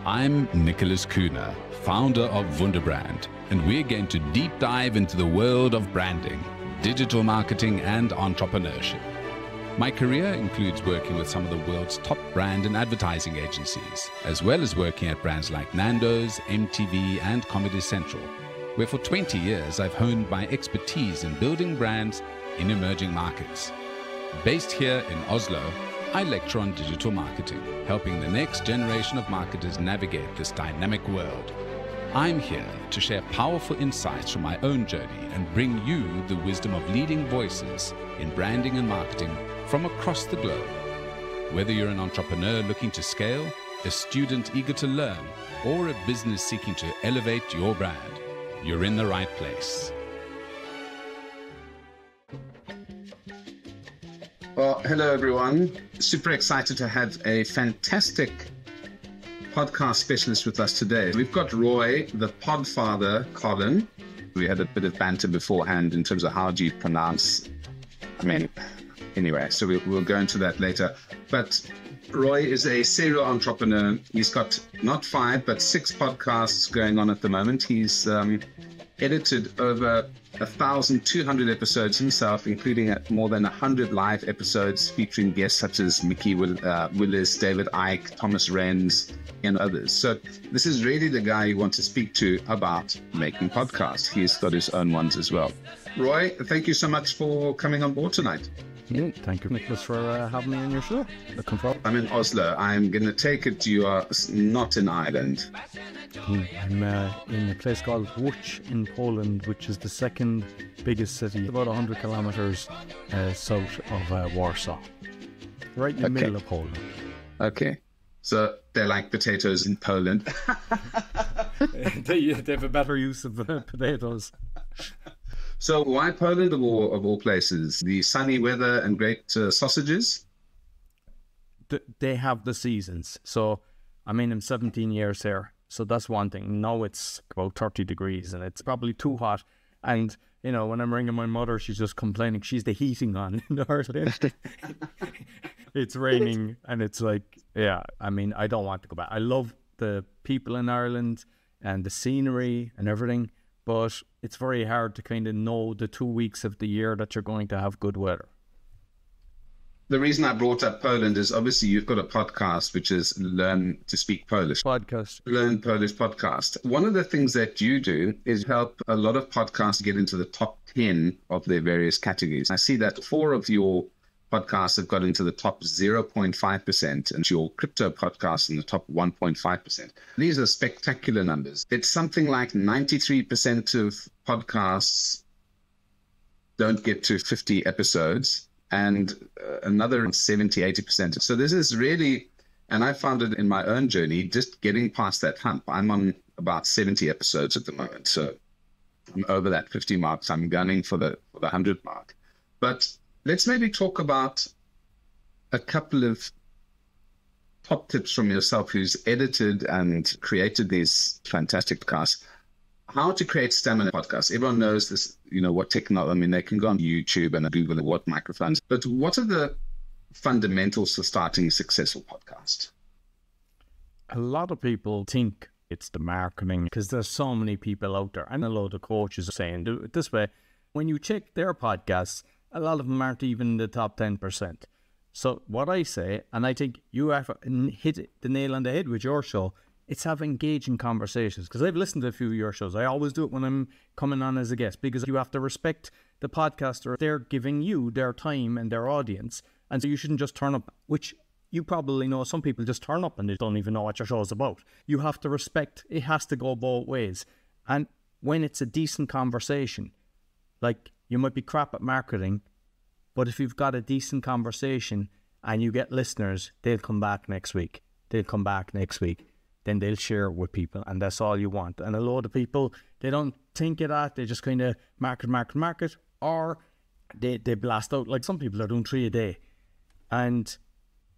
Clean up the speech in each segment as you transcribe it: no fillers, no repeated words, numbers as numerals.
I'm Nicholas Kuhne, founder of Wunderbrand, and we're going to deep dive into the world of branding, digital marketing, and entrepreneurship. My career includes working with some of the world's top brand and advertising agencies, as well as working at brands like Nando's, MTV, and Comedy Central, where for 20 years I've honed my expertise in building brands in emerging markets. Based here in Oslo, I lecture on digital marketing, helping the next generation of marketers navigate this dynamic world. I'm here to share powerful insights from my own journey and bring you the wisdom of leading voices in branding and marketing from across the globe. Whether you're an entrepreneur looking to scale, a student eager to learn, or a business seeking to elevate your brand, you're in the right place. Well, hello everyone. Super excited to have a fantastic podcast specialist with us today. We've got Roy, the Podfather, Coughlan. We had a bit of banter beforehand in terms of how do you pronounce, anyway, so we'll go into that later. But Roy is a serial entrepreneur. He's got not 5, but 6 podcasts going on at the moment. He's edited over 1,200 episodes himself, including more than 100 live episodes featuring guests such as Mickey Willis, David Icke, Thomas Renz, and others. So this is really the guy you want to speak to about making podcasts. He's got his own ones as well. Roy, thank you so much for coming on board tonight. Thank you, Nicholas, for having me on your show. Looking forward. I'm in Oslo. I'm going to take it you are not in Ireland. I'm in a place called Łódź in Poland, which is the second biggest city, about 100 kilometers south of Warsaw, right in the middle of Poland. Okay. So they like potatoes in Poland. they have a better use of potatoes. So why Poland of all places? The sunny weather and great sausages? They have the seasons. So, I'm 17 years here. So that's one thing. Now it's about 30 degrees and it's probably too hot. And, when I'm ringing my mother, she's just complaining. She's the heating on in Ireland. It's raining and it's like, I don't want to go back. I love the people in Ireland and the scenery and everything. But it's very hard to kind of know the 2 weeks of the year that you're going to have good weather. The reason I brought up Poland is obviously you've got a podcast, which is Learn to Speak Polish. Learn Polish podcast. One of the things that you do is help a lot of podcasts get into the top 10 of their various categories. I see that 4 of your podcasts have got into the top 0.5% and your crypto podcast in the top 1.5%. These are spectacular numbers. It's something like 93% of podcasts don't get to 50 episodes and another 70-80%. So this is really, and I found it in my own journey, just getting past that hump. I'm on about 70 episodes at the moment. So I'm over that 50 mark. So I'm gunning for the 100 mark. But let's maybe talk about a couple of top tips from yourself who's edited and created these fantastic podcasts. How to create stamina podcasts. Everyone knows this, what technology, they can go on YouTube and Google what microphones, but what are the fundamentals for starting a successful podcast? A lot of people think it's the marketing because there's so many people out there and a lot of coaches are saying, do it this way. When you check their podcasts, a lot of them aren't even in the top 10%. So what I say, and I think you have hit the nail on the head with your show, it's have engaging conversations. Because I've listened to a few of your shows. I always do it when I'm coming on as a guest because you have to respect the podcaster. They're giving you their time and their audience. And so you shouldn't just turn up, which you probably know some people just turn up and they don't even know what your show is about. You have to respect, it has to go both ways. And when it's a decent conversation, like you might be crap at marketing, but if you've got a decent conversation and you get listeners, they'll come back next week. Then they'll share it with people, and that's all you want. And a lot of people, they don't think of that. They just kind of market, or they blast out. Like some people are doing 3 a day. And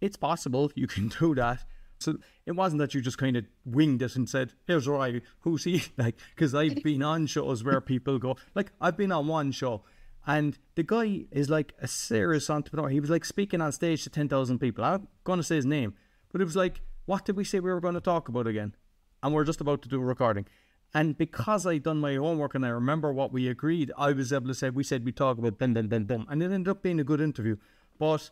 it's possible you can do that. So it wasn't that you just kind of winged it and said, here's Roy, who's he? Like, because I've been on shows where people go, like I've been on one show and the guy is like a serious entrepreneur. He was like speaking on stage to 10,000 people. I'm going to say his name, but it was like what did we say we were going to talk about again? And we're just about to do a recording. And because I'd done my homework and I remember what we agreed, I was able to say, we said we'd talk about blah, blah, blah, blah. And it ended up being a good interview. But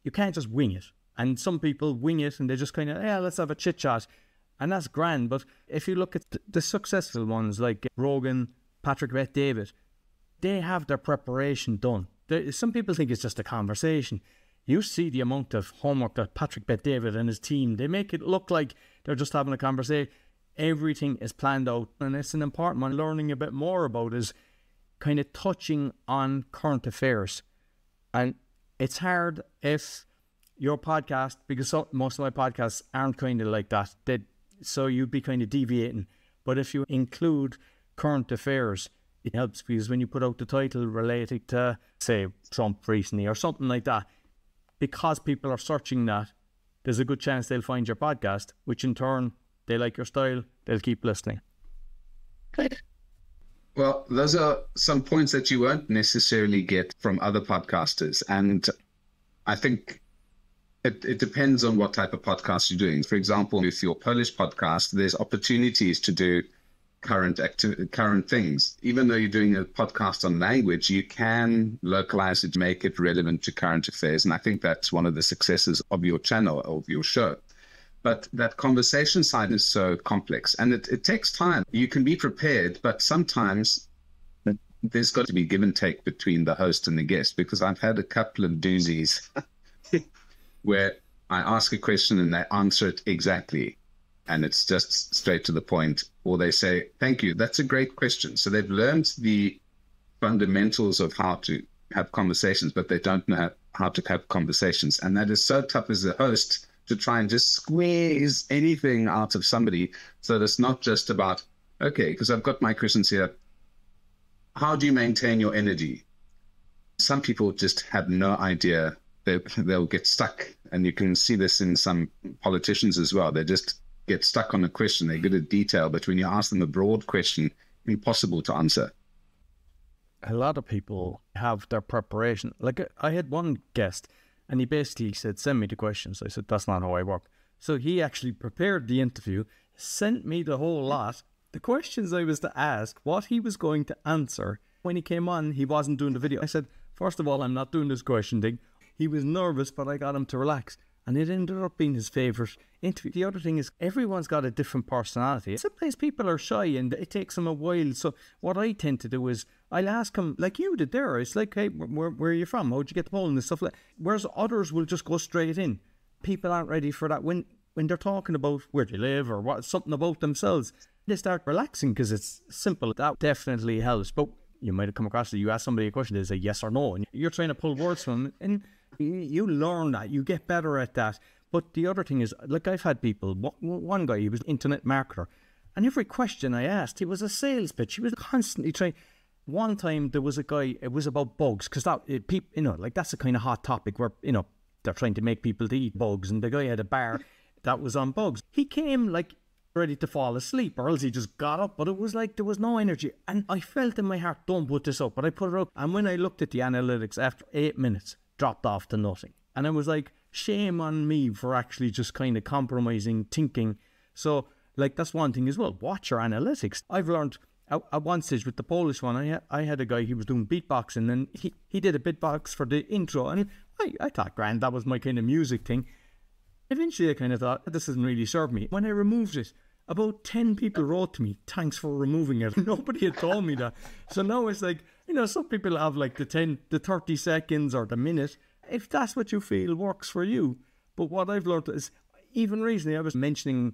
you can't just wing it. And some people wing it and they just kind of, yeah, let's have a chit chat. And that's grand. But if you look at the successful ones like Rogan, Patrick Bet David, they have their preparation done. Some people think it's just a conversation. You see the amount of homework that Patrick Bet David and his team, they make it look like they're just having a conversation. Everything is planned out, and it's an important one. Learning a bit more about is kind of touching on current affairs. And it's hard if your podcast, because most of my podcasts aren't kind of like that, so you'd be kind of deviating. But if you include current affairs, it helps, because when you put out the title relating to, say, Trump recently or something like that, because people are searching that, there's a good chance they'll find your podcast, which in turn, they like your style, they'll keep listening. Good. Well, those are some points that you won't necessarily get from other podcasters. And I think it depends on what type of podcast you're doing. For example, with your Polish podcast, there's opportunities to do current things. Even though you're doing a podcast on language, you can localize it, make it relevant to current affairs. And I think that's one of the successes of your channel, of your show. But that conversation side is so complex, and it takes time. You can be prepared, but sometimes there's got to be give and take between the host and the guest, because I've had a couple of doozies where I ask a question and they answer it exactly, and it's just straight to the point, or they say, thank you, that's a great question. So they've learned the fundamentals of how to have conversations, but they don't know how to have conversations. And that is so tough as a host, to try and just squeeze anything out of somebody, so that it's not just about, okay, because I've got my questions here. How do you maintain your energy? Some people just have no idea. They'll get stuck. And you can see this in some politicians as well. They just get stuck on a question. They're good at detail, but when you ask them a broad question, impossible to answer. A lot of people have their preparation. Like I had one guest, and he basically said, send me the questions. I said, that's not how I work. So he actually prepared the interview, sent me the whole lot, the questions I was to ask, what he was going to answer. When he came on, he wasn't doing the video. I said, first of all, I'm not doing this question thing. He was nervous, but I got him to relax. And it ended up being his favourite interview. The other thing is, everyone's got a different personality. Sometimes people are shy and it takes them a while. So what I tend to do is, I'll ask him, like you did there. It's like, hey, where are you from? How'd you get the poll and stuff like that? Whereas others will just go straight in. People aren't ready for that. When they're talking about where they live or what, something about themselves, they start relaxing because it's simple. That definitely helps. But you might have come across it. You ask somebody a question, they say yes or no. And you're trying to pull words from them. And you learn that. You get better at that. But the other thing is, like I've had people, one guy, he was an internet marketer. And every question I asked, he was a sales pitch. He was constantly trying. One time there was a guy, it was about bugs, because that's a kind of hot topic where, they're trying to make people to eat bugs. And the guy had a bar that was on bugs. He came like ready to fall asleep, or else he just got up, but it was like there was no energy. And I felt in my heart, don't put this up, but I put it up. And when I looked at the analytics after 8 minutes, dropped off to nothing. And I was like, shame on me for actually just kind of compromising thinking. So like that's one thing as well, watch your analytics. I've learned at one stage with the Polish one, I had a guy, he was doing beatboxing, and he did a beatbox for the intro, and I thought, grand, that was my kind of music thing. Eventually I kind of thought, this doesn't really serve me. When I removed it, about 10 people wrote to me, thanks for removing it. Nobody had told me that. So now it's like, some people have like the 30 seconds or the minute, if that's what you feel works for you. But what I've learned is, even recently I was mentioning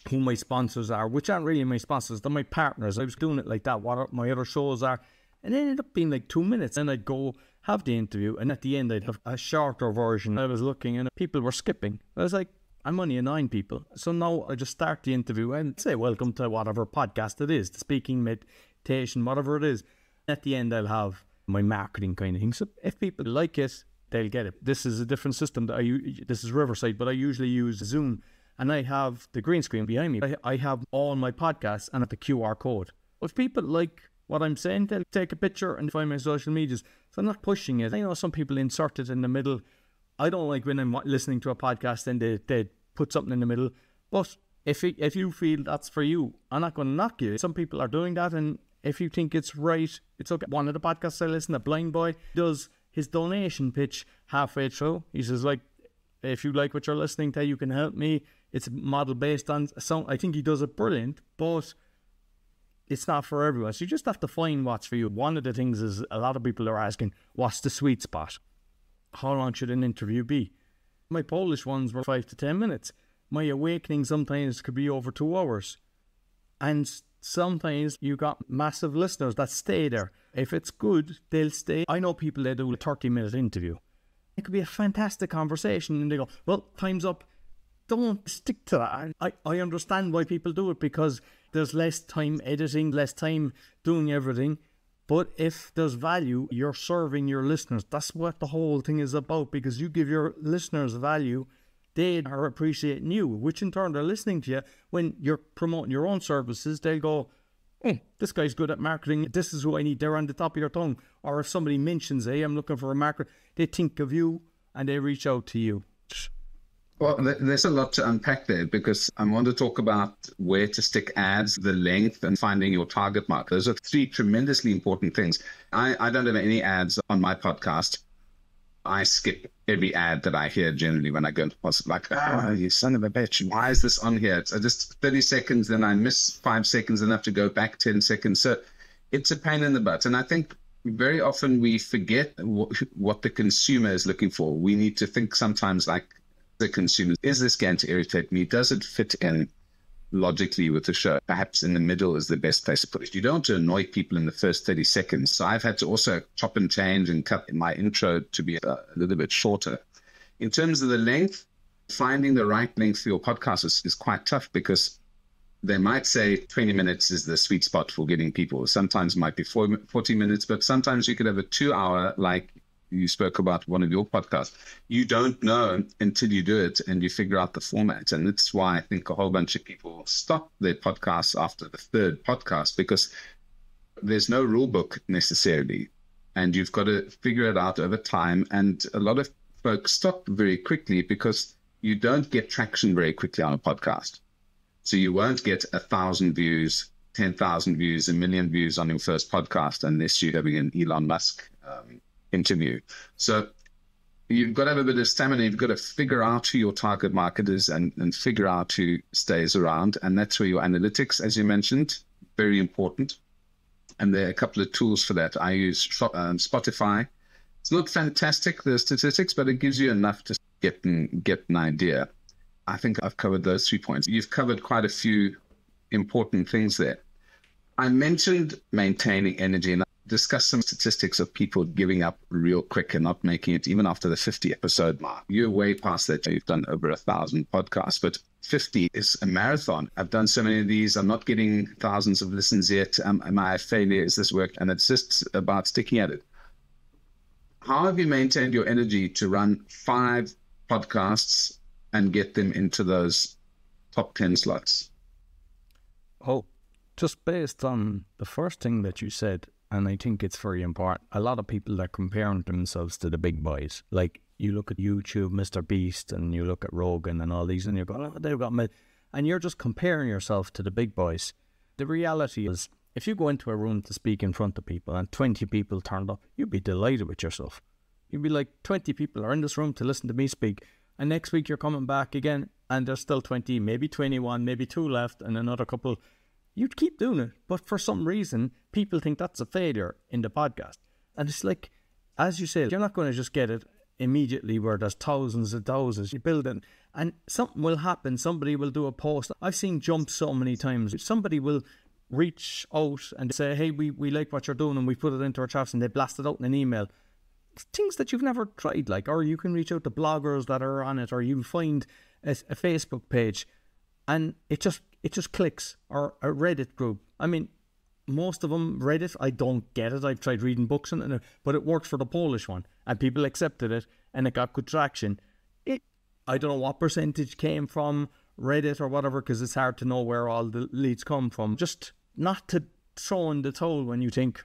who my sponsors are, which aren't really my sponsors, they're my partners. I was doing it like that, what my other shows are. And it ended up being like 2 minutes. And I'd go have the interview, and at the end I'd have a shorter version. I was looking and people were skipping. I was like, I'm only 9 people. So now I just start the interview and say, welcome to whatever podcast it is, the speaking, meditation, whatever it is. At the end I'll have my marketing kind of thing. So if people like it, they'll get it. This is a different system that this is Riverside, but I usually use Zoom. And I have the green screen behind me. I have all my podcasts and the QR code. If people like what I'm saying, they'll take a picture and find my social medias. So I'm not pushing it. I know some people insert it in the middle. I don't like when I'm listening to a podcast and they put something in the middle. But if you feel that's for you, I'm not going to knock you. Some people are doing that, and if you think it's right, it's okay. One of the podcasts I listen to, Blind Boy, does his donation pitch halfway through. He says, like, if you like what you're listening to, you can help me. It's a model based on song. I think he does it brilliant, but it's not for everyone. So you just have to find what's for you. One of the things is a lot of people are asking, what's the sweet spot? How long should an interview be? My Polish ones were 5 to 10 minutes. My Awakening sometimes could be over 2 hours. And sometimes you got massive listeners that stay there. If it's good, they'll stay. I know people that do a 30-minute interview. It could be a fantastic conversation and they go, well, time's up. Don't stick to that. I understand why people do it, because there's less time editing, less time doing everything. But if there's value, you're serving your listeners. That's what the whole thing is about, because you give your listeners value. They are appreciating you, which in turn they're listening to you. When you're promoting your own services, they'll go, oh, this guy's good at marketing. This is who I need. They're on the top of your tongue. Or if somebody mentions, hey, I'm looking for a marketer, they think of you and they reach out to you. Well, there's a lot to unpack there, because I want to talk about where to stick ads, the length, and finding your target market. Those are 3 tremendously important things. I don't have any ads on my podcast. I skip every ad that I hear generally when I go into podcast. Like, oh, you son of a bitch, why is this on here? It's just 30 seconds, then I miss 5 seconds and have to go back 10 seconds. So it's a pain in the butt. And I think very often we forget what the consumer is looking for. We need to think sometimes like the consumer, is this going to irritate me? Does it fit in logically with the show? Perhaps in the middle is the best place to put it. You don't want to annoy people in the first 30 seconds. So I've had to also chop and change and cut my intro to be a little bit shorter. In terms of the length, finding the right length for your podcast is quite tough, because they might say 20 minutes is the sweet spot for getting people. Sometimes it might be 40 minutes, but sometimes you could have a 2-hour, like you spoke about one of your podcasts. You don't know until you do it and you figure out the format. And that's why I think a whole bunch of people stop their podcasts after the 3rd podcast, because there's no rule book necessarily. And you've got to figure it out over time. And a lot of folks stop very quickly because you don't get traction very quickly on a podcast. So you won't get 1,000 views, 10,000 views, 1 million views on your first podcast unless you're having an Elon Musk interview. So you've got to have a bit of stamina. You've got to figure out who your target market is and figure out who stays around. And that's where your analytics, as you mentioned, very important. And there are a couple of tools for that. I use Spotify. It's not fantastic, the statistics, but it gives you enough to get an idea. I think I've covered those 3 points. You've covered quite a few important things there. I mentioned maintaining energy, and I discussed some statistics of people giving up real quick and not making it even after the 50 episode mark. You're way past that. You've done over 1,000 podcasts, but 50 is a marathon. I've done so many of these. I'm not getting thousands of listens yet. Am I a failure? Is this work? And it's just about sticking at it. How have you maintained your energy to run 5 podcasts and get them into those top 10 slots? Oh, just based on the first thing that you said, and I think it's very important. A lot of people are comparing themselves to the big boys. Like, you look at YouTube, Mr. Beast, and you look at Rogan and all these, and you're going, oh, they've got me. And you're just comparing yourself to the big boys. The reality is, if you go into a room to speak in front of people and 20 people turned up, you'd be delighted with yourself. You'd be like, 20 people are in this room to listen to me speak. And next week you're coming back again, and there's still 20, maybe 21, maybe 2 left, and another couple. You'd keep doing it. But for some reason, people think that's a failure in the podcast. And it's like, as you said, you're not going to just get it immediately where there's thousands and thousands. You build it, and something will happen. Somebody will do a post. I've seen jumps so many times. Somebody will reach out and say, hey, we like what you're doing, and we put it into our chats, and they blast it out in an email. Things that you've never tried, like, or you can reach out to bloggers that are on it, or you find a Facebook page, and it just clicks, or a Reddit group. I mean, most of them, Reddit, I don't get it. I've tried reading books on it, but it worked for the Polish one, and people accepted it, and it got good traction. I don't know what percentage came from Reddit or whatever, because it's hard to know where all the leads come from. Just not to throw in the towel when you think,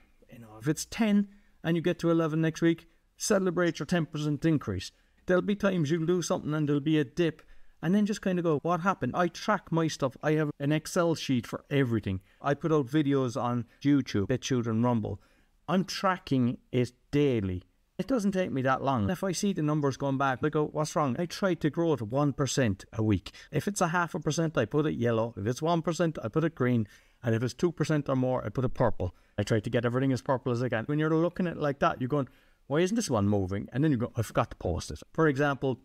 if it's 10 and you get to 11 next week, celebrate your 10% increase. There'll be times you'll do something and there'll be a dip, and then just kind of go, what happened? I track my stuff. I have an Excel sheet for everything. I put out videos on YouTube, BitChute and Rumble. I'm tracking it daily. It doesn't take me that long. If I see the numbers going back, I go, what's wrong? I try to grow it 1% a week. If it's a 0.5%, I put it yellow. If it's 1%, I put it green. And if it's 2% or more, I put it purple. I try to get everything as purple as I can. When you're looking at it like that, you're going, why isn't this one moving? And then you go, I forgot to post it. For example,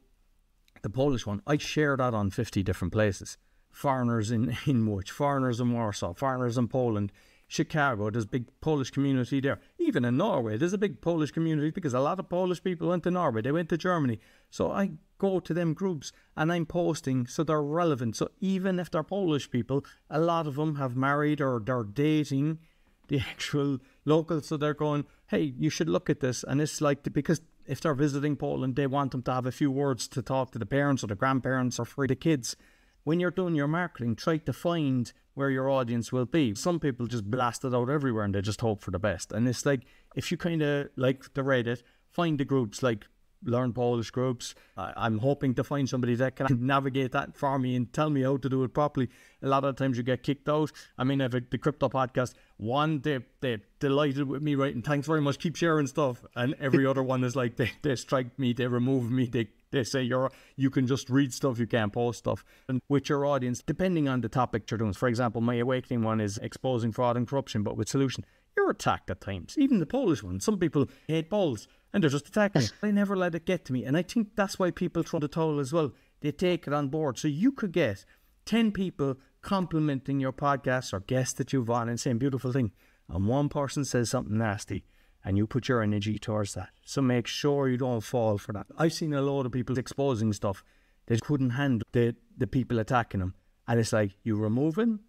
the Polish one, I share that on 50 different places. Foreigners in Łódź, foreigners in Warsaw, foreigners in Poland, Chicago, there's a big Polish community there. Even in Norway, there's a big Polish community because a lot of Polish people went to Norway. They went to Germany. So I go to them groups and I'm posting so they're relevant. So even if they're Polish people, a lot of them have married or they're dating the actual locals. So they're going, hey, you should look at this. And it's like, because if they're visiting Poland, they want them to have a few words to talk to the parents or the grandparents or for the kids. When you're doing your marketing, try to find where your audience will be. Some people just blast it out everywhere and they just hope for the best. And it's like, if you kind of like the Reddit, find the groups like Learn Polish groups. I'm hoping to find somebody that can navigate that for me and tell me how to do it properly. A lot of times you get kicked out. I mean, the Crypto Podcast, one, they're delighted with me writing, thanks very much, keep sharing stuff. And every other one is like, they strike me, they remove me, they say you can just read stuff, you can't post stuff. And with your audience, depending on the topic you're doing. For example, my Awakening one is exposing fraud and corruption, but with solution. You're attacked at times. Even the Polish one. Some people hate Poles and they're just attacking me. I never let it get to me. And I think that's why people throw the towel as well. They take it on board. So you could get 10 people complimenting your podcast or guests that you've on and saying beautiful thing. And one person says something nasty. And you put your energy towards that. So make sure you don't fall for that. I've seen a lot of people exposing stuff. They couldn't handle the people attacking them. And it's like, you remove them,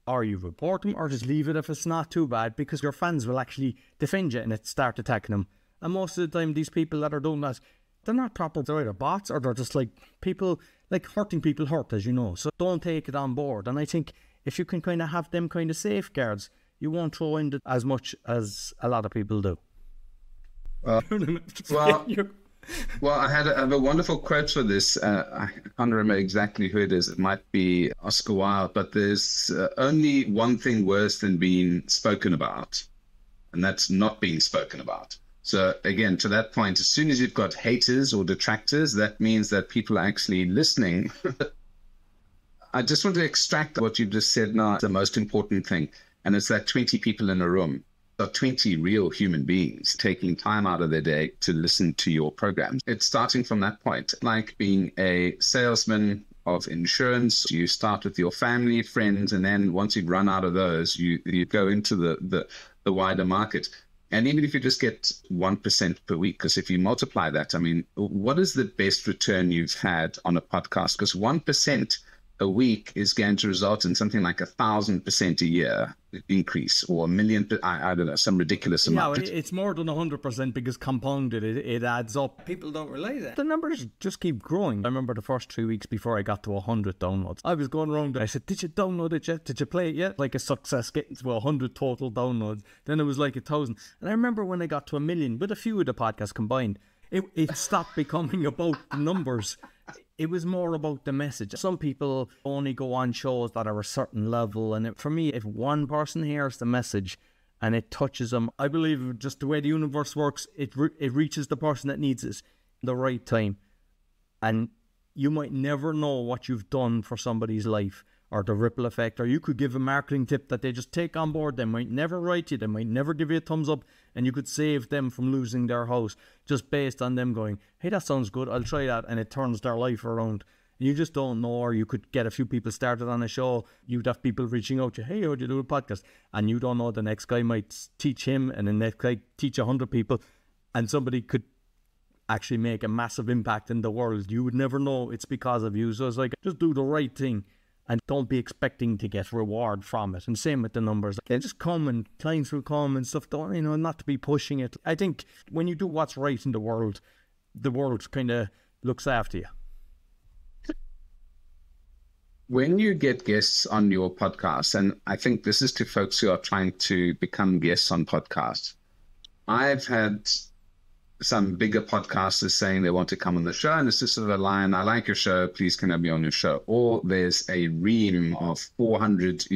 or you report them, or just leave it if it's not too bad, because your fans will actually defend you and start attacking them. And most of the time, these people that are doing that, they're not proper. They're either bots or they're just like people, like hurting people hurt, as you know. So don't take it on board. And I think if you can kind of have them kind of safeguards, you won't throw in as much as a lot of people do. Well, I have a wonderful quote for this. I can't remember exactly who it is. It might be Oscar Wilde, but there's only one thing worse than being spoken about, and that's not being spoken about. So again, to that point, as soon as you've got haters or detractors, that means that people are actually listening. I just want to extract what you just said now, the most important thing, and it's that 20 people in a room. There are 20 real human beings taking time out of their day to listen to your programs. It's starting from that point. Like being a salesman of insurance, you start with your family, friends, and then once you've run out of those, you go into the wider market. And even if you just get 1% per week, because if you multiply that, I mean, what is the best return you've had on a podcast? Because 1% a week is going to result in something like 1,000% a year increase, or 1 million, I don't know, some ridiculous amount. Yeah, it's more than 100% because compounded, it adds up. People don't realize that. The numbers just keep growing. I remember the first 3 weeks before I got to 100 downloads, I was going around, I said, did you download it yet? Did you play it yet? Like a success getting to 100 total downloads. Then it was like 1,000. And I remember when I got to 1 million, with a few of the podcasts combined, it stopped becoming about the numbers. It was more about the message. Some people only go on shows that are a certain level. And for me, if one person hears the message and it touches them, I believe just the way the universe works, it reaches the person that needs it at the right time. And you might never know what you've done for somebody's life or the ripple effect. Or you could give a marketing tip that they just take on board. They might never write you. They might never give you a thumbs up. And you could save them from losing their house just based on them going, hey, that sounds good, I'll try that. And it turns their life around. You just don't know. Or you could get a few people started on a show. You'd have people reaching out to you, hey, how'd you do a podcast? And you don't know, the next guy might teach him, and the next guy teach 100 people. And somebody could actually make a massive impact in the world. You would never know it's because of you. So it's like, just do the right thing. And don't be expecting to get reward from it. And same with the numbers. They just come and clients will come and stuff. Don't, not to be pushing it. I think when you do what's right in the world kind of looks after you. When you get guests on your podcast, and I think this is to folks who are trying to become guests on podcasts, I've had some bigger podcasters saying they want to come on the show, and it's just sort of a line, I like your show, please can I be on your show? Or there's a ream of 400,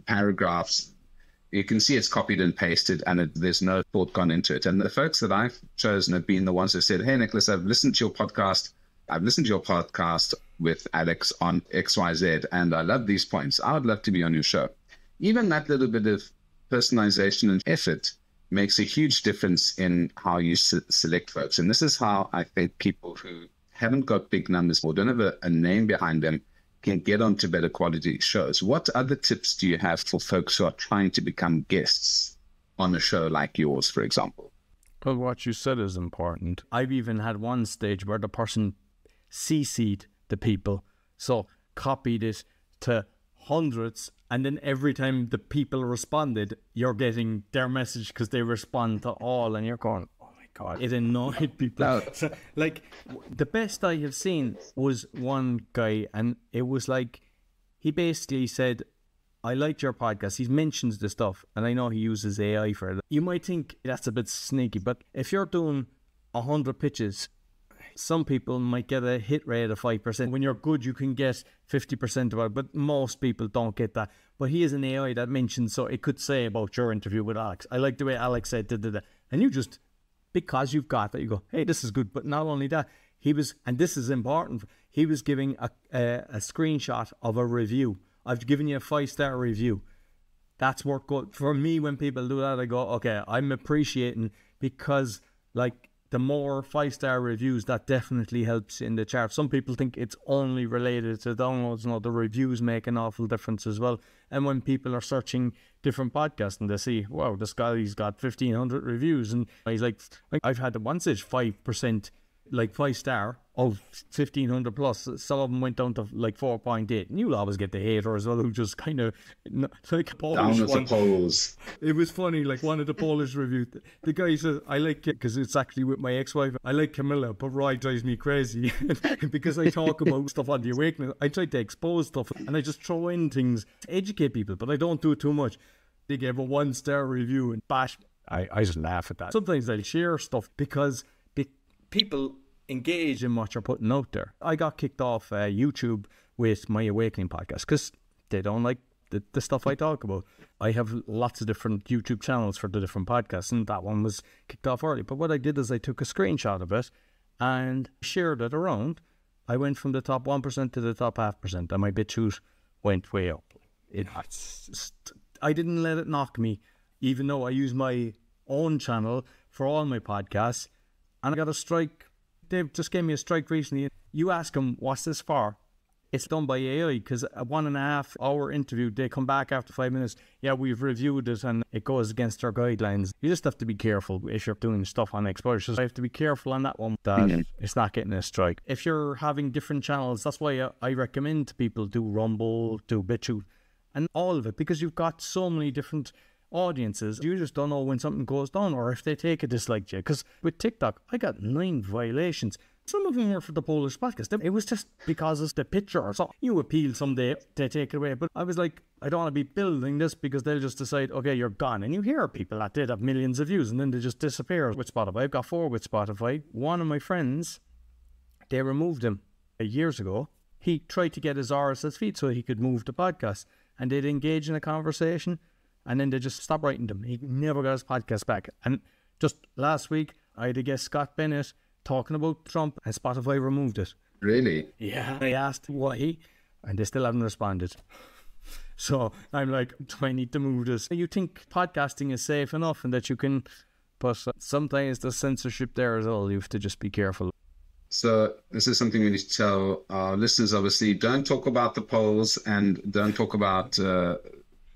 paragraphs. You can see it's copied and pasted, and there's no thought gone into it. And the folks that I've chosen have been the ones who said, hey, Nicholas, I've listened to your podcast. With Alex on XYZ, and I love these points. I would love to be on your show. Even that little bit of personalization and effort makes a huge difference in how you select folks. And this is how I think people who haven't got big numbers or don't have a name behind them can get onto better quality shows. What other tips do you have for folks who are trying to become guests on a show like yours, for example? Well, what you said is important. I've even had one stage where the person CC'd the people, so copied it to hundreds, and then every time the people responded, you're getting their message because they respond to all, and you're going, God, it annoyed people. No. So, like, the best I have seen was one guy, and it was like, he basically said, I liked your podcast. He mentions the stuff, and I know he uses AI for it. You might think that's a bit sneaky, but if you're doing 100 pitches, some people might get a hit rate of 5%. When you're good, you can get 50% of it, but most people don't get that. But he is an AI that mentions, so it could say about your interview with Alex, I like the way Alex said, and you just, because you've got that, you go, hey, this is good. But not only that, he was, and this is important, he was giving a screenshot of a review. I've given you a 5-star review. That's work good. For me, when people do that, I go, okay, I'm appreciating, because like the more 5-star reviews, that definitely helps in the chart. Some people think it's only related to downloads. No, the reviews make an awful difference as well. And when people are searching different podcasts and they see, wow, this guy's got 1,500 reviews, and he's like I've had at one stage 5%, like 5-star of 1,500 plus. Some of them went down to like 4.8, and you'll always get the hater as well, who just kind of like Polish down as the polls. It was funny, like one of the Polish reviews, the guy says, I like it because it's actually with my ex-wife, I like Camilla, but Roy drives me crazy because I talk about stuff on the Awakening. I try to expose stuff, and I just throw in things to educate people, but I don't do it too much. They gave a 1-star review and bash. I just laugh at that. Sometimes I'll share stuff because people engage in what you're putting out there. I got kicked off YouTube with my Awakening podcast because they don't like the stuff I talk about. I have lots of different YouTube channels for the different podcasts, and that one was kicked off early. But what I did is I took a screenshot of it and shared it around. I went from the top 1% to the top 0.5%, and my BitChute went way up. I didn't let it knock me, even though I use my own channel for all my podcasts, and I got a strike. They just gave me a strike recently. You ask them, what's this for? It's done by AI, because a 1.5 hour interview, they come back after 5 minutes. Yeah, we've reviewed it and it goes against our guidelines. You just have to be careful if you're doing stuff on exposure. So I have to be careful on that one, that it's not getting a strike. If you're having different channels, that's why I recommend to people do Rumble, do BitChute, and all of it, because you've got so many different audiences. You just don't know when something goes down or if they take a dislike to you. Because with TikTok, I got 9 violations. Some of them were for the Polish podcast. It was just because of the picture or something. You appeal someday, they take it away. But I was like, I don't want to be building this, because they'll just decide, okay, you're gone. And you hear people that did have millions of views and then they just disappear. With Spotify, I've got 4 with Spotify. One of my friends, they removed him years ago. He tried to get his RSS feed so he could move the podcast, and they'd engage in a conversation, and then they just stopped writing them. He never got his podcast back. And just last week, I had a guest, Scott Bennett, talking about Trump, and Spotify removed it. Really? Yeah. I asked why, and they still haven't responded. So I'm like, do I need to move this? You think podcasting is safe enough and that you can, but sometimes there's censorship there as well. You have to just be careful. So this is something we need to tell our listeners, obviously. Don't talk about the polls, and don't talk about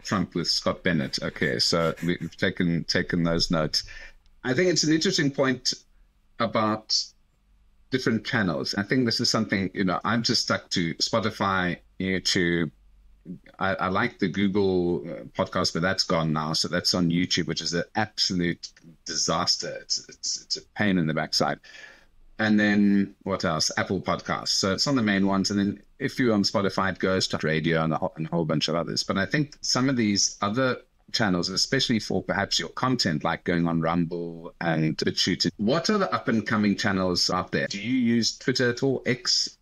Trump with Scott Bennett. Okay, so we've taken those notes. I think it's an interesting point about different channels. I think this is something, I'm just stuck to Spotify, YouTube. I like the Google podcast, but that's gone now. So that's on YouTube, which is an absolute disaster. It's a pain in the backside. And then what else? Apple Podcasts. So it's on the main ones. And then if you're on Spotify, it goes to radio and a whole bunch of others. But I think some of these other channels, especially for perhaps your content, like going on Rumble and BitChute. What are the up-and-coming channels out there? Do you use Twitter at all, X?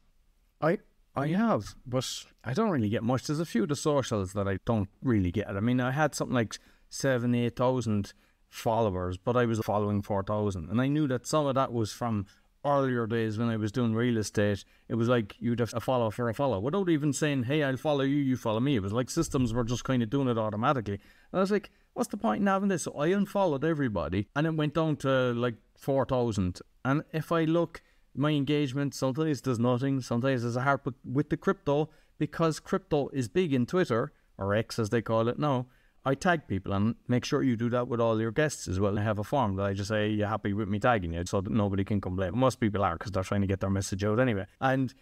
I have, but I don't really get much. There's a few of the socials that I don't really get. I mean, I had something like 8,000 followers, but I was following 4,000. And I knew that some of that was from earlier days when I was doing real estate. It was like you'd have a follow for a follow without even saying, hey, I'll follow you, you follow me. It was like systems were just kind of doing it automatically. And I was like, what's the point in having this? So I unfollowed everybody and it went down to like 4,000. And if I look, my engagement, sometimes there's nothing, sometimes there's a heart. But with the crypto, because crypto is big in Twitter, or X as they call it now, I tag people, and make sure you do that with all your guests as well. I have a form that I just say, you're happy with me tagging you, so that nobody can complain. Most people are, because they're trying to get their message out anyway. And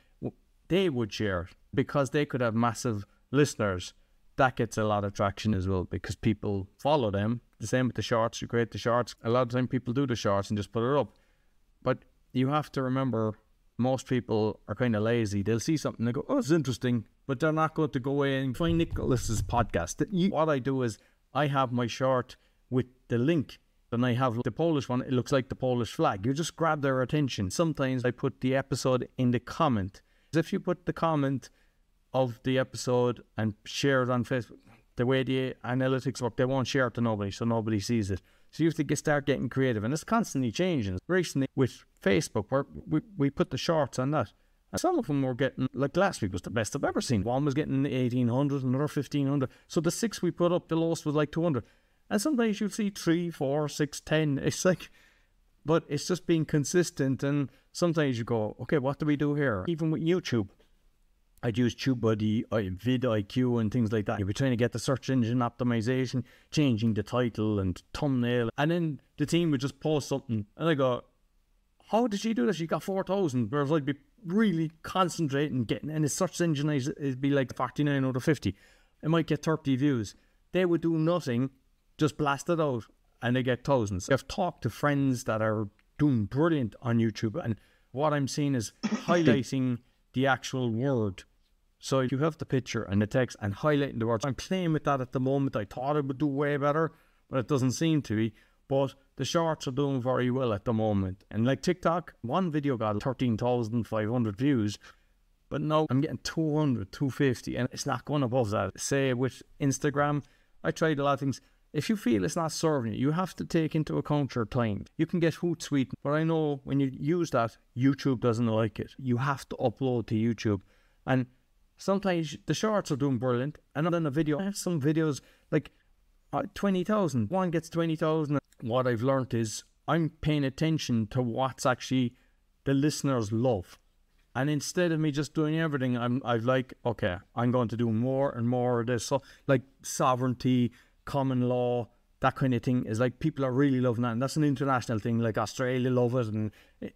they would share it, because they could have massive listeners. That gets a lot of traction as well, because people follow them. The same with the shorts. You create the shorts. A lot of time people do the shorts and just put it up. But you have to remember, most people are kind of lazy. They'll see something, they go, oh, it's interesting, but they're not going to go away and find Nicholas's podcast. What I do is I have my short with the link, and I have the Polish one. It looks like the Polish flag. You just grab their attention. Sometimes I put the episode in the comment. If you put the comment of the episode and share it on Facebook, the way the analytics work, they won't share it to nobody, so nobody sees it. So you have to start getting creative, and it's constantly changing. Recently with Facebook, where we put the shorts on that, and some of them were getting, like last week was the best I've ever seen. One was getting 1,800, another 1,500. So the 6 we put up, the lowest was like 200. And sometimes you'll see 3, 4, 6, 10. It's like, but it's just being consistent. And sometimes you go, okay, what do we do here? Even with YouTube, I'd use TubeBuddy, vidIQ and things like that. You'd be trying to get the search engine optimization, changing the title and thumbnail. And then the team would just post something. And I go, how did she do this? She got 4,000. Whereas I'd be really concentrating, getting, and the search engine it'd be like 49 out of 50. It might get 30 views. They would do nothing, just blast it out, and they get thousands. I've talked to friends that are doing brilliant on YouTube, and what I'm seeing is highlighting the actual word. So you have the picture and the text and highlighting the words. I'm playing with that at the moment. I thought it would do way better, but it doesn't seem to be. But the shorts are doing very well at the moment. And like TikTok, one video got 13,500 views, but now I'm getting 200, 250, and it's not going above that. Say with Instagram, I tried a lot of things. If you feel it's not serving you, you have to take into account your time. You can get Hootsuite, but I know when you use that, YouTube doesn't like it. You have to upload to YouTube. And sometimes the shorts are doing brilliant, and then a video, I have some videos like 20,000. One gets 20,000. What I've learned is I'm paying attention to what's actually the listeners love. And instead of me just doing everything, I've like, okay, I'm going to do more and more of this. So like sovereignty, common law, that kind of thing is like, people are really loving that. And that's an international thing. Like Australia love it and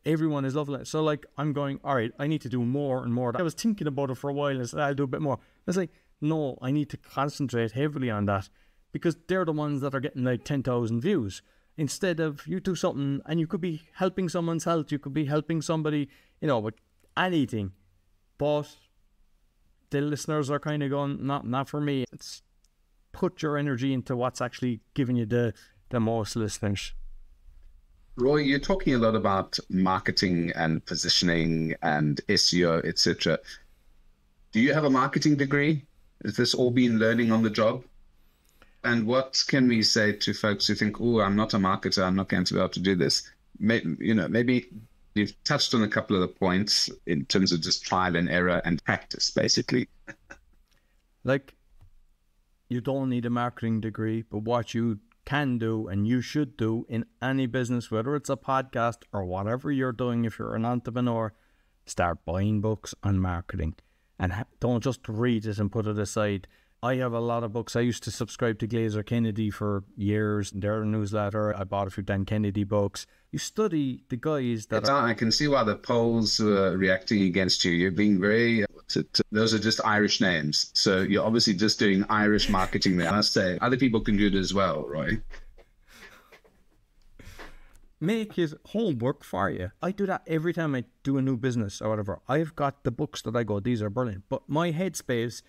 everyone is loving it. So like, I'm going, all right, I need to do more and more. I was thinking about it for a while and I said, I'll do a bit more. It's like, no, I need to concentrate heavily on that, because they're the ones that are getting like 10,000 views. Instead of you do something and you could be helping someone's health, you could be helping somebody, you know, with anything. But the listeners are kind of going, not for me. It's put your energy into what's actually giving you the most listeners. Roy, you're talking a lot about marketing and positioning and SEO, etc. Do you have a marketing degree? Has this all been learning on the job? And what can we say to folks who think, oh, I'm not a marketer, I'm not going to be able to do this? Maybe you've touched on a couple of the points in terms of just trial and error and practice, basically. Like, you don't need a marketing degree, but what you can do and you should do in any business, whether it's a podcast or whatever you're doing, if you're an entrepreneur, start buying books on marketing and don't just read it and put it aside. I have a lot of books. I used to subscribe to Glazer Kennedy for years, their newsletter. I bought a few Dan Kennedy books. You study the guys that I can see why the polls were reacting against you. You're being very... Those are just Irish names. So you're obviously just doing Irish marketing there. I must say, other people can do it as well, Roy. Make his homework for you. I do that every time I do a new business or whatever. I've got the books that I go, these are brilliant. But my headspace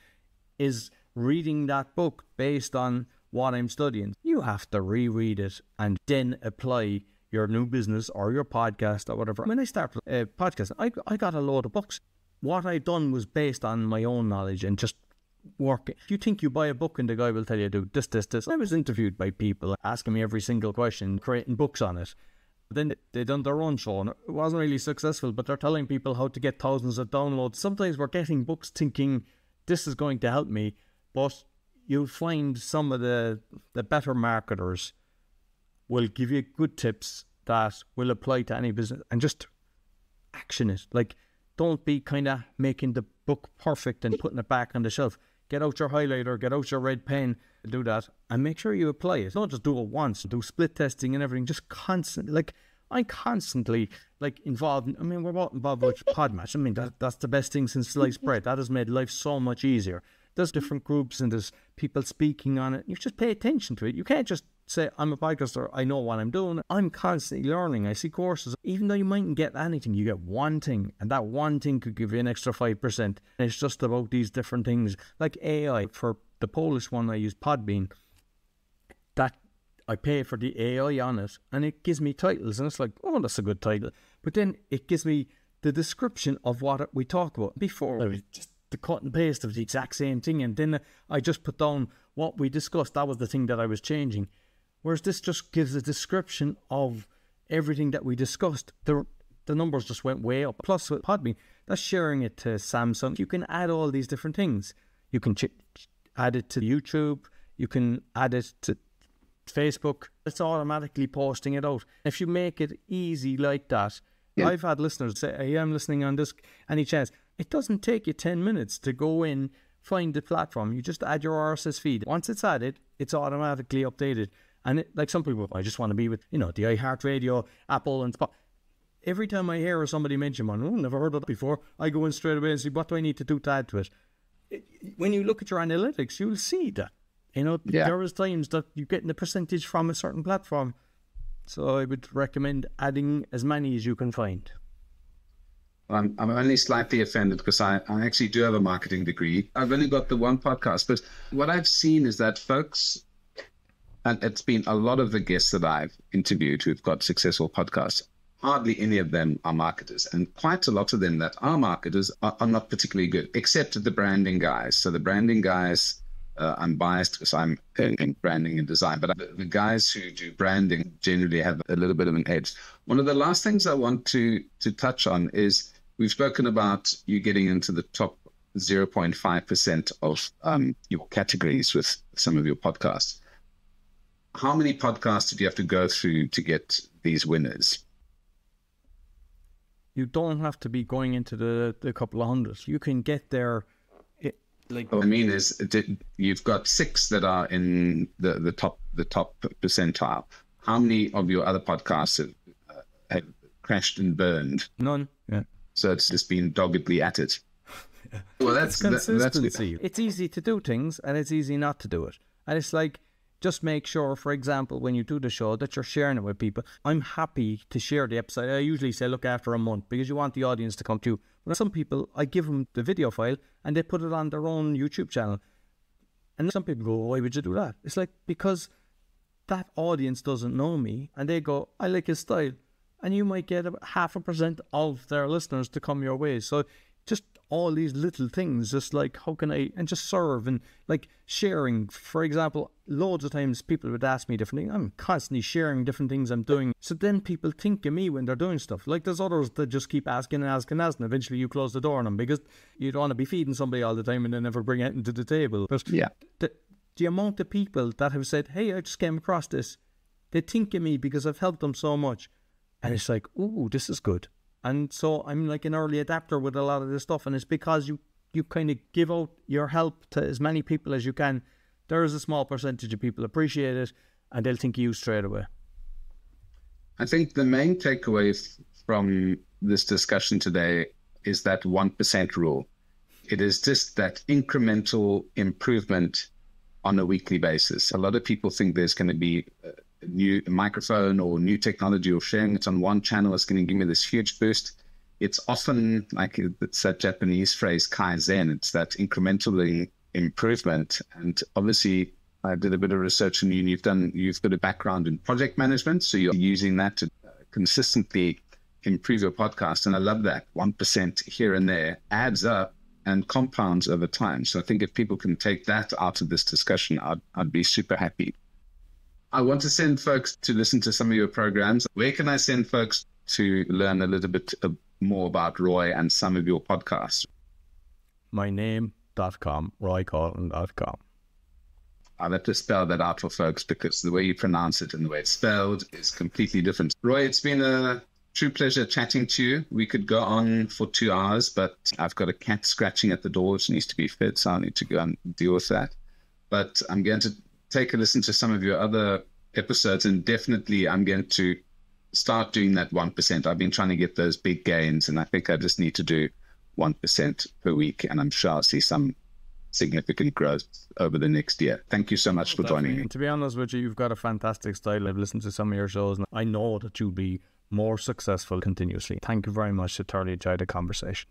is reading that book based on what I'm studying. You have to reread it and then apply your new business or your podcast or whatever. When I started podcasting, I got a load of books. What I done was based on my own knowledge and just work. If you think you buy a book and the guy will tell you do this. I was interviewed by people asking me every single question, creating books on it. Then they done their own show and it wasn't really successful, but they're telling people how to get thousands of downloads. Sometimes we're getting books thinking this is going to help me, but you'll find some of the better marketers will give you good tips that will apply to any business and just action it. Like, don't be kind of making the book perfect and putting it back on the shelf. Get out your highlighter, get out your red pen, do that, and make sure you apply it. Don't just do it once, do split testing and everything, just constantly. Like, I'm constantly, like, involved. I mean, we're both involved with Podmatch. I mean, that's the best thing since sliced bread. That has made life so much easier. There's different groups and there's people speaking on it. You just pay attention to it. You can't just say, I'm a podcaster, I know what I'm doing. I'm constantly learning. I see courses. Even though you mightn't get anything, you get one thing. And that one thing could give you an extra 5%. And it's just about these different things. Like AI, for the Polish one I use, Podbean, that I pay for the AI on it. And it gives me titles. And it's like, oh, that's a good title. But then it gives me the description of what we talk about. Before, it was just the cut and paste of the exact same thing. And then I just put down what we discussed. That was the thing that I was changing. Whereas this just gives a description of everything that we discussed. The numbers just went way up. Plus with Podbean, that's sharing it to Samsung. You can add all these different things. You can add it to YouTube. You can add it to Facebook. It's automatically posting it out. If you make it easy like that, yeah. I've had listeners say, hey, I'm listening on this, any chance. It doesn't take you 10 minutes to go in, find the platform. You just add your RSS feed. Once it's added, it's automatically updated. And like some people, I just want to be with, the iHeartRadio, Apple and Spotify. Every time I hear somebody mention one, never heard of that before, I go in straight away and see, what do I need to do to add to it? When you look at your analytics, you'll see that. There is times that you're getting a percentage from a certain platform. So I would recommend adding as many as you can find. I'm only slightly offended because I actually do have a marketing degree. I've only got the one podcast, but what I've seen is that folks, and it's been a lot of the guests that I've interviewed who've got successful podcasts, hardly any of them are marketers. And quite a lot of them that are marketers are not particularly good, except the branding guys. So the branding guys, I'm biased because I'm in branding and design, but the guys who do branding generally have a little bit of an edge. One of the last things I want to touch on is we've spoken about you getting into the top 0.5% of your categories with some of your podcasts. How many podcasts did you have to go through to get these winners? You don't have to be going into the couple of hundreds. You can get there. What I mean is, you've got 6 that are in the top percentile. How many of your other podcasts have crashed and burned? None. Yeah. So it's just been doggedly at it. Well, that's consistency. It's easy to do things, and it's easy not to do it. And it's like, just make sure, for example, when you do the show, that you're sharing it with people. I'm happy to share the episode. I usually say, look, after a month, because you want the audience to come to you. But some people, I give them the video file and they put it on their own YouTube channel. And some people go, why would you do that? It's like, because that audience doesn't know me and they go, I like his style. And you might get 0.5% of their listeners to come your way. So just all these little things, just like, how can I, and just serve and like sharing. For example, loads of times people would ask me different things. I'm constantly sharing different things I'm doing. So then people think of me when they're doing stuff. Like there's others that just keep asking and asking, and eventually you close the door on them because you don't want to be feeding somebody all the time and they never bring anything to the table. But yeah, the amount of people that have said, hey, I just came across this, they think of me because I've helped them so much. And it's like, ooh, this is good. And so I'm like an early adapter with a lot of this stuff. And it's because you kind of give out your help to as many people as you can. There is a small percentage of people appreciate it and they'll think of you straight away. I think the main takeaway from this discussion today is that 1% rule. It is just that incremental improvement on a weekly basis. A lot of people think there's going to be a new microphone or new technology or sharing it on one channel is going to give me this huge boost. It's often like it's that Japanese phrase, Kaizen. It's that incremental improvement. And obviously I did a bit of research on you, and you've got a background in project management, so you're using that to consistently improve your podcast. And I love that 1% here and there adds up and compounds over time. So I think if people can take that out of this discussion, I'd be super happy. I want to send folks to listen to some of your programs. Where can I send folks to learn a little bit more about Roy and some of your podcasts? myname.com, roycoughlan.com. I'll have to spell that out for folks because the way you pronounce it and the way it's spelled is completely different. Roy, it's been a true pleasure chatting to you. We could go on for 2 hours, but I've got a cat scratching at the door which needs to be fed, so I need to go and deal with that. But I'm going to take a listen to some of your other episodes, and definitely I'm going to start doing that 1%. I've been trying to get those big gains, and I think I just need to do 1% per week, and I'm sure I'll see some significant growth over the next year. Thank you so much for joining me. To be honest with you, you've got a fantastic style. I've listened to some of your shows, and I know that you'll be more successful continuously. Thank you very much. I thoroughly enjoyed the conversation.